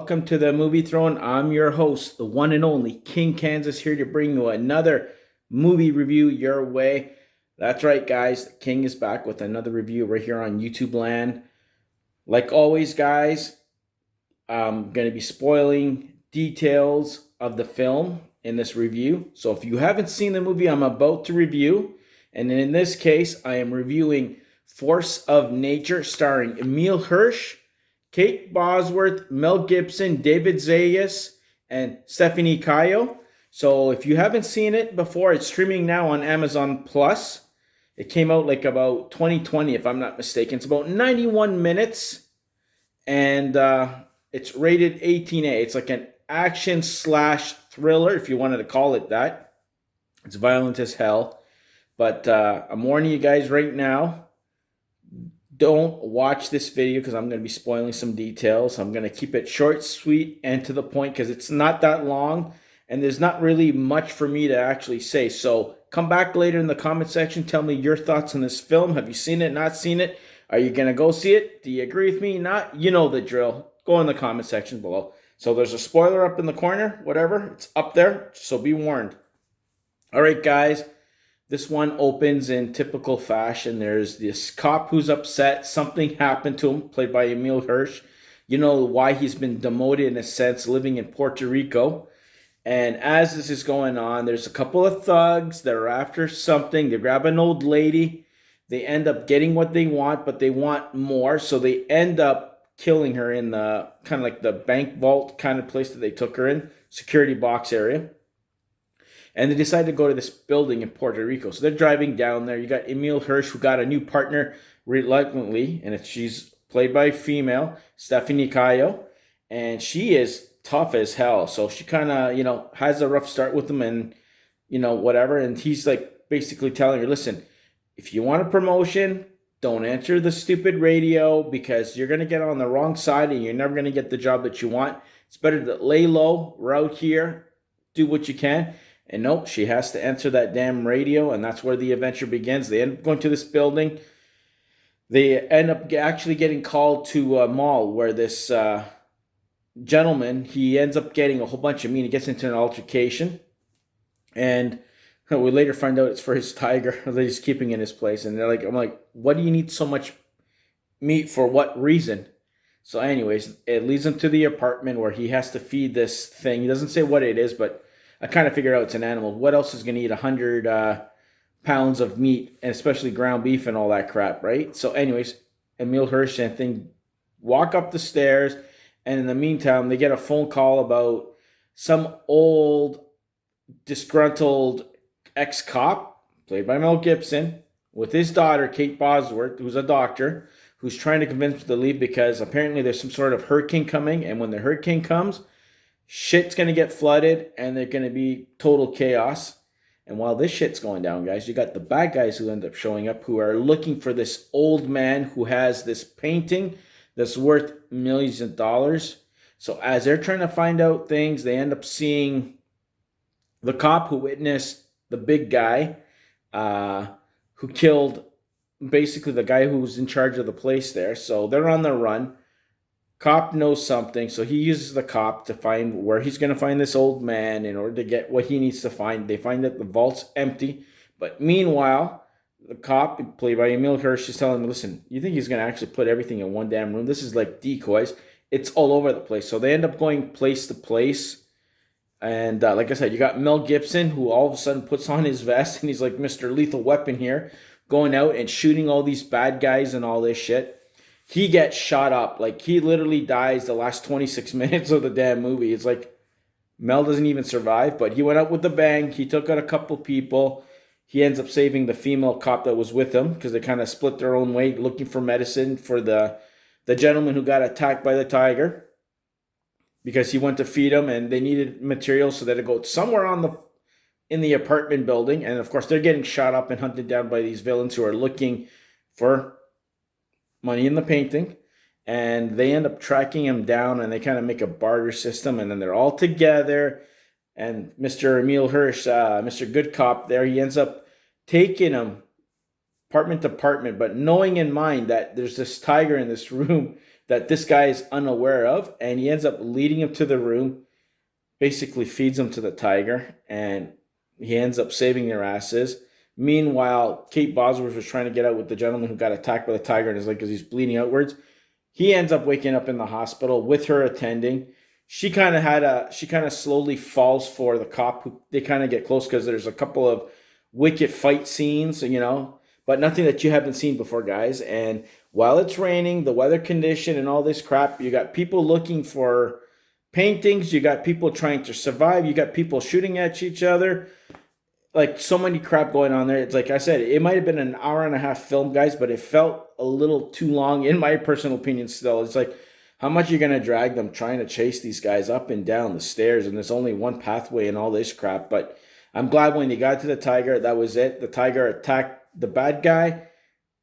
welcome to the Movie Throne. I'm your host, the one and only King Kansas, here to bring you another movie review your way. That's right, guys. The King is back with another review right here on YouTube land. Like always, guys, I'm going to be spoiling details of the film in this review. So if you haven't seen the movie I'm about to review, and in this case, I am reviewing Force of Nature starring Emile Hirsch, Kate Bosworth, Mel Gibson, David Zayas, and Stephanie Cayo. So if you haven't seen it before, it's streaming now on Amazon Plus. It came out like about 2020, if I'm not mistaken. It's about 91 minutes, and it's rated 18A. It's like an action slash thriller, if you wanted to call it that. It's violent as hell. But I'm warning you guys right now, don't watch this video because I'm going to be spoiling some details. I'm going to keep it short, sweet, and to the point because it's not that long and there's not really much for me to actually say. So come back later in the comment section. Tell me your thoughts on this film. Have you seen it, not seen it? Are you going to go see it? Do you agree with me? Not? You know the drill. Go in the comment section below. So there's a spoiler up in the corner, whatever. It's up there, so be warned. All right, guys. This one opens in typical fashion. There's this cop who's upset. Something happened to him, played by Emile Hirsch. You know why he's been demoted in a sense, living in Puerto Rico. And as this is going on, there's a couple of thugs that are after something. They grab an old lady. They end up getting what they want, but they want more. So they end up killing her in the kind of like the bank vault kind of place that they took her in, security box area. And they decide to go to this building in Puerto Rico. So they're driving down there. You got Emile Hirsch, who got a new partner reluctantly. And she's played by a female, Stephanie Cayo. And she is tough as hell. So she kind of, has a rough start with him and, whatever. And he's like basically telling her, listen, if you want a promotion, don't answer the stupid radio because you're going to get on the wrong side and you're never going to get the job that you want. It's better to lay low. We're out here. Do what you can. And nope, she has to answer that damn radio, and that's where the adventure begins. They end up going to this building. They end up actually getting called to a mall where this gentleman, he ends up getting a whole bunch of meat. He gets into an altercation, and we later find out it's for his tiger that he's keeping in his place. And I'm like, what do you need so much meat for? What reason? So anyways, it leads him to the apartment where he has to feed this thing. He doesn't say what it is, but I kind of figured out it's an animal. What else is going to eat 100 pounds of meat, and especially ground beef and all that crap, right? So anyways, Emile Hirsch and thing walk up the stairs, and in the meantime, they get a phone call about some old, disgruntled ex-cop, played by Mel Gibson, with his daughter, Kate Bosworth, who's a doctor, who's trying to convince them to leave because apparently there's some sort of hurricane coming, and when the hurricane comes, shit's going to get flooded and there's going to be total chaos. And while this shit's going down, guys, you got the bad guys who end up showing up who are looking for this old man who has this painting that's worth millions of dollars. So as they're trying to find out things, they end up seeing the cop who witnessed the big guy who killed basically the guy who was in charge of the place there. So they're on the run. Cop knows something, so he uses the cop to find where he's going to find this old man in order to get what he needs to find. They find that the vault's empty, but meanwhile, the cop, played by Emile Hirsch, is telling him, listen, you think he's going to actually put everything in one damn room? This is like decoys. It's all over the place. So they end up going place to place, and like I said, you got Mel Gibson, who all of a sudden puts on his vest, and he's like Mr. Lethal Weapon here, going out and shooting all these bad guys and all this shit. He gets shot up. Like, he literally dies the last 26 minutes of the damn movie. It's like Mel doesn't even survive, but he went out with a bang. He took out a couple people. He ends up saving the female cop that was with him because they kind of split their own way looking for medicine for the gentleman who got attacked by the tiger because he went to feed him and they needed material so that it go somewhere in the apartment building. And, of course, they're getting shot up and hunted down by these villains who are looking for money in the painting, and they end up tracking him down, and they kind of make a barter system, and then they're all together, and Mr. Emile Hirsch, Mr. Good Cop there, he ends up taking him apartment to apartment, but knowing in mind that there's this tiger in this room that this guy is unaware of, and he ends up leading him to the room, basically feeds him to the tiger, and he ends up saving their asses. Meanwhile, Kate Bosworth was trying to get out with the gentleman who got attacked by the tiger and is like, because he's bleeding outwards. He ends up waking up in the hospital with her attending. She kind of slowly falls for the cop. Who they kind of get close because there's a couple of wicked fight scenes, but nothing that you haven't seen before, guys. And while it's raining, the weather condition and all this crap, you got people looking for paintings. You got people trying to survive. You got people shooting at each other. Like, so many crap going on there. It's like I said, it might have been an hour and a half film, guys, but it felt a little too long, in my personal opinion still. It's like, how much are you going to drag them trying to chase these guys up and down the stairs, and there's only one pathway and all this crap. But I'm glad when they got to the tiger, that was it. The tiger attacked the bad guy.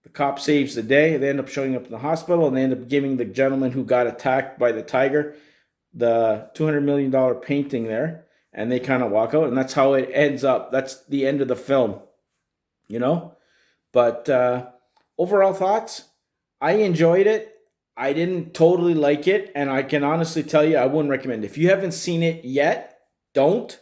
The cop saves the day. They end up showing up in the hospital, and they end up giving the gentleman who got attacked by the tiger the $200 million painting there. And they kind of walk out, and that's how it ends up. That's the end of the film, But overall thoughts, I enjoyed it. I didn't totally like it, and I can honestly tell you I wouldn't recommend it. If you haven't seen it yet, don't.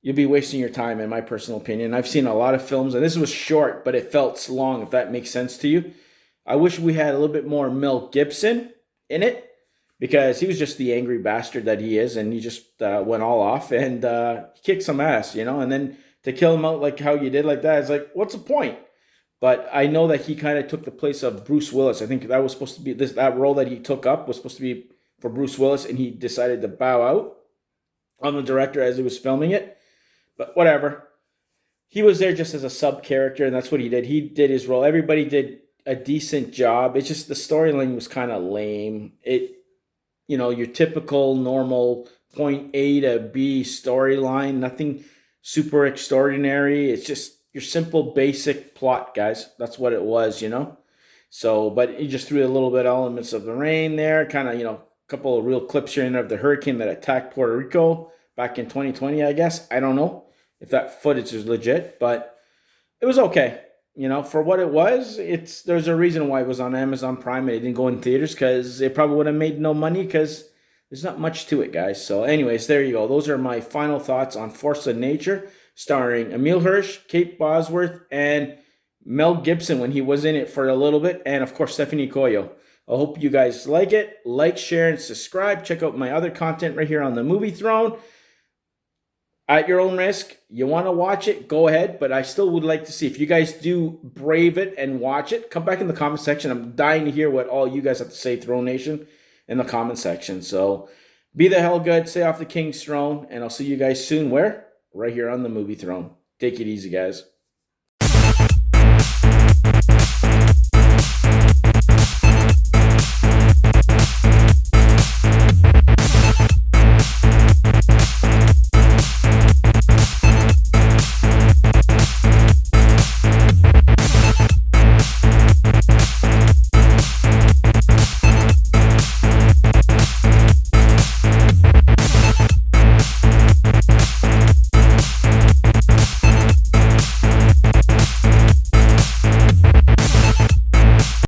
You'll be wasting your time, in my personal opinion. I've seen a lot of films, and this was short, but it felt long, if that makes sense to you. I wish we had a little bit more Mel Gibson in it, because he was just the angry bastard that he is, and he just went all off, and he kicked some ass, and then to kill him out like how you did like that, it's like, what's the point? But I know that he kind of took the place of Bruce Willis. I think that was supposed to be, that role that he took up was supposed to be for Bruce Willis, and he decided to bow out on the director as he was filming it. But whatever. He was there just as a sub-character, and that's what he did. He did his role. Everybody did a decent job. It's just the storyline was kind of lame. Your typical normal point A to B storyline, nothing super extraordinary. It's just your simple basic plot, guys. That's what it was, So, but he just threw a little bit elements of the rain there, kind of, a couple of real clips here and there of the hurricane that attacked Puerto Rico back in 2020, I guess. I don't know if that footage is legit, but it was okay. For what it was, there's a reason why it was on Amazon Prime and it didn't go in theaters, because it probably would have made no money, because there's not much to it, guys. So anyways, there you go. Those are my final thoughts on Force of Nature, starring Emile Hirsch, Kate Bosworth, and Mel Gibson when he was in it for a little bit, and of course Stephanie Cayo. I hope you guys like it. Like, share, and subscribe. Check out my other content right here on the Movie Throne. At your own risk, you want to watch it, go ahead. But I still would like to see, if you guys do brave it and watch it, come back in the comment section. I'm dying to hear what all you guys have to say, Throne Nation, in the comment section. So be the hell good, stay off the King's throne, and I'll see you guys soon. Where? Right here on the Movie Throne. Take it easy, guys.